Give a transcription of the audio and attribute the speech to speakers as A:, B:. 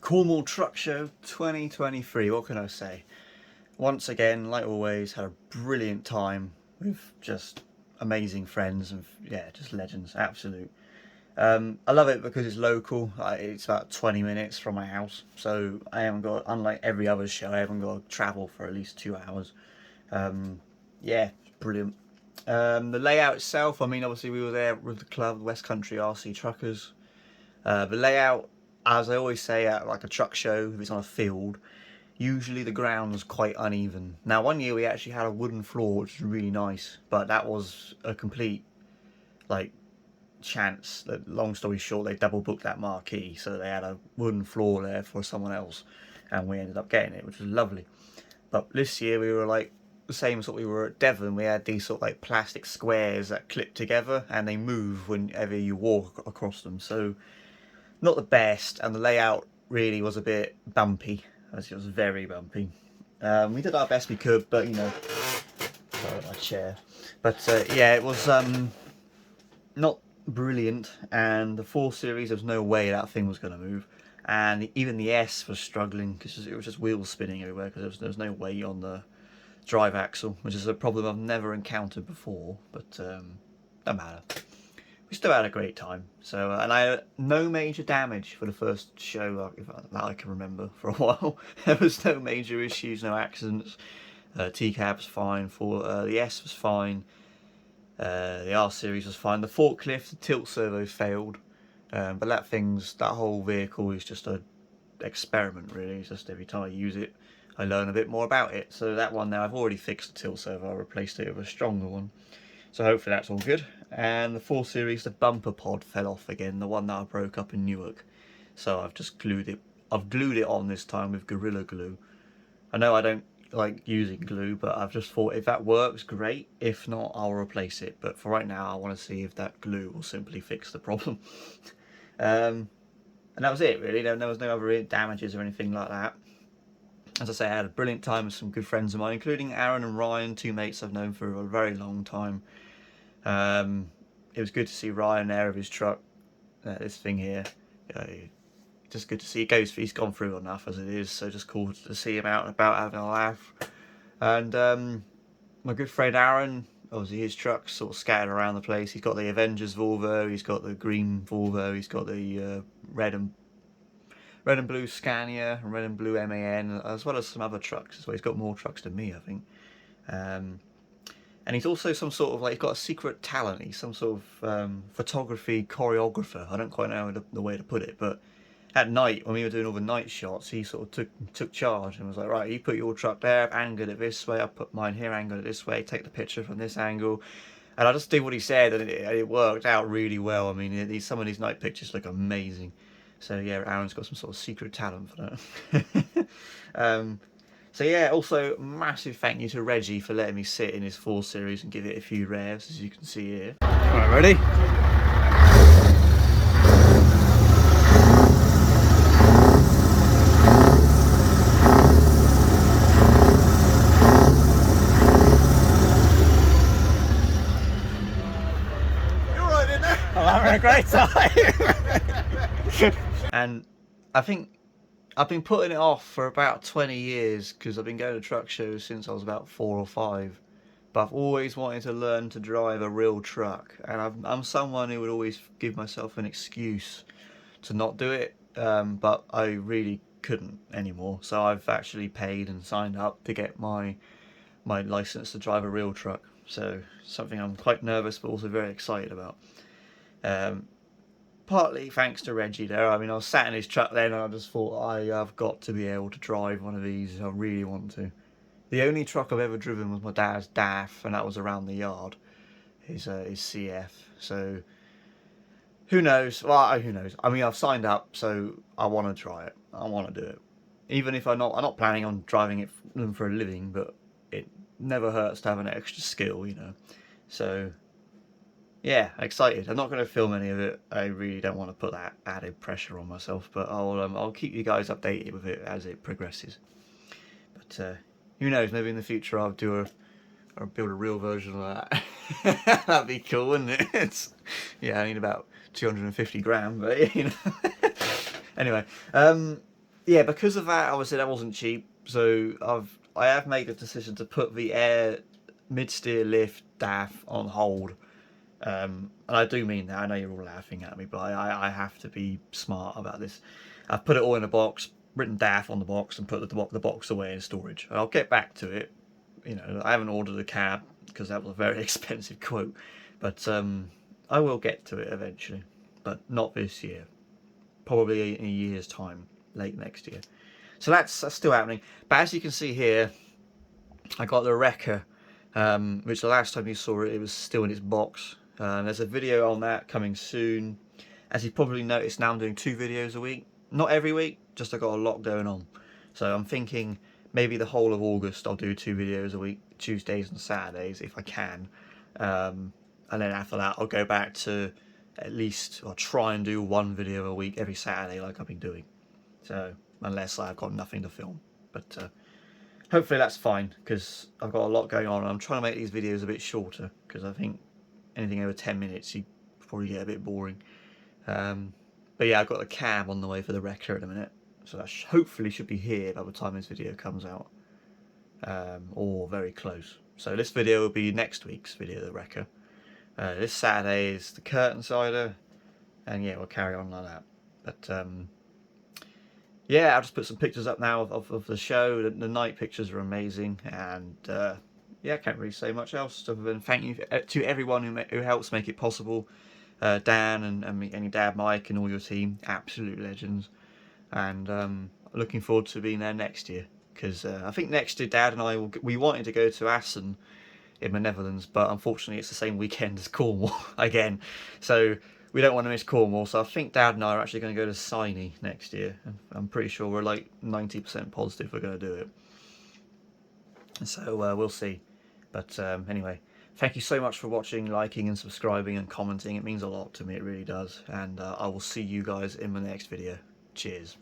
A: Cornwall Truck Show 2023, what can I say? Once again, like always, had a brilliant time with just amazing friends and yeah, just legends, absolute. I love it because it's local. It's about 20 minutes from my house, so I haven't got, unlike every other show, I haven't got to travel for at least 2 hours. Yeah, brilliant. The layout itself, I mean, obviously we were there with the club, West Country RC Truckers. The layout, as I always say at like a truck show, if it's on a field, usually the ground's quite uneven. Now one year we actually had a wooden floor, which was really nice, but that was a complete like chance. That, long story short, they double booked that marquee, so they had a wooden floor there for someone else, and we ended up getting it, which was lovely. But this year we were like the same sort. We were at Devon. We had these sort of like plastic squares that clip together, and they move whenever you walk across them. So not the best, and the layout really was a bit bumpy, as it was very bumpy. We did our best we could, but you know, sorry, my chair. But yeah, it was not brilliant, and the 4 Series, there was no way that thing was going to move, and even the S was struggling because it was just wheels spinning everywhere because there was no weight on the drive axle, which is a problem I've never encountered before, but don't matter. We still had a great time. So, and I had no major damage for the first show that I can remember for a while. There was no major issues, no accidents. TCAB's fine. The S was fine. The R Series was fine. The forklift, the tilt servo failed, but that whole vehicle is just a experiment really. It's just every time I use it, I learn a bit more about it. So that one now, I've already fixed the tilt servo. I replaced it with a stronger one. So hopefully that's all good. And the 4 Series, the bumper pod fell off again, the one that I broke up in Newark. So I've just glued it. I've glued it on this time with Gorilla Glue. I know I don't like using glue, but I've just thought if that works, great. If not, I'll replace it. But for right now, I want to see if that glue will simply fix the problem. And that was it really. There was no other damages or anything like that. As I say, I had a brilliant time with some good friends of mine, including Aaron and Ryan, 2 mates I've known for a very long time. It was good to see Ryan there with his truck, this thing here. Just good to see. He's gone through enough as it is, so just cool to see him out and about having a laugh. And my good friend Aaron, obviously his truck's sort of scattered around the place. He's got the Avengers Volvo, he's got the green Volvo, he's got the red and blue Scania and red and blue MAN, as well as some other trucks. So he's got more trucks than me, I think. And he's also some sort of like, he's got a secret talent. He's some sort of photography choreographer. I don't quite know the way to put it, but at night when we were doing all the night shots, he sort of took charge and was like, right, you put your truck there, angled it this way, I put mine here, angled it this way, take the picture from this angle. And I just did what he said, and it worked out really well. I mean, some of these night pictures look amazing. So yeah, Aaron's got some sort of secret talent for that. So yeah, also massive thank you to Reggie for letting me sit in his 4 Series and give it a few revs, as you can see here. Alright, ready?
B: You're right in there.
A: I'm having a great time. And I think I've been putting it off for about 20 years because I've been going to truck shows since I was about 4 or 5. But I've always wanted to learn to drive a real truck, and I'm someone who would always give myself an excuse to not do it, but I really couldn't anymore. So I've actually paid and signed up to get my license to drive a real truck. So something I'm quite nervous but also very excited about. Partly thanks to Reggie there. I mean, I was sat in his truck then and I just thought, I've got to be able to drive one of these. I really want to. The only truck I've ever driven was my dad's DAF, and that was around the yard, his CF. So who knows? Well, who knows? I mean, I've signed up, so I want to try it. I want to do it. Even if I'm not planning on driving it for a living, but it never hurts to have an extra skill, you know. So yeah, excited. I'm not going to film any of it. I really don't want to put that added pressure on myself, but I'll keep you guys updated with it as it progresses. But who knows? Maybe in the future I'll build a real version of that. That'd be cool, wouldn't it? Yeah, I need about 250 grand, but you know. Anyway, yeah, because of that, obviously that wasn't cheap. So I have made the decision to put the air mid-steer lift DAF on hold. And I do mean that. I know you're all laughing at me, but I have to be smart about this. I've put it all in a box, written DAF on the box, and put the box away in storage. I'll get back to it. You know, I haven't ordered a cab because that was a very expensive quote, but I will get to it eventually, but not this year. Probably in a year's time, late next year. So that's still happening. But as you can see here, I got the Wrecker, which the last time you saw it, it was still in its box. There's a video on that coming soon. As you probably noticed, now I'm doing 2 videos a week. Not every week, just I've got a lot going on. So I'm thinking maybe the whole of August I'll do 2 videos a week, Tuesdays and Saturdays if I can. And then after that I'll go back to at least, I'll try and do 1 video a week every Saturday like I've been doing. So unless I've got nothing to film. But hopefully that's fine, because I've got a lot going on and I'm trying to make these videos a bit shorter, because I think anything over 10 minutes you probably get a bit boring. But yeah, I've got a cab on the way for the Wrecker at the minute, so that hopefully should be here by the time this video comes out, or very close. So this video will be next week's video, the Wrecker. This Saturday is the curtain sider, and yeah, we'll carry on like that. But yeah, I'll just put some pictures up now of the show. The night pictures are amazing, and yeah, I can't really say much else other than thank you to everyone who helps make it possible. Dan and your dad Mike and all your team, absolute legends, and looking forward to being there next year, because I think next year Dad and I we wanted to go to Assen in the Netherlands, but unfortunately it's the same weekend as Cornwall again, so we don't want to miss Cornwall. So I think Dad and I are actually going to go to Siney next year. I'm pretty sure we're like 90% positive we're going to do it. So we'll see. But anyway, thank you so much for watching, liking and subscribing and commenting. It means a lot to me, it really does. And I will see you guys in the next video. Cheers.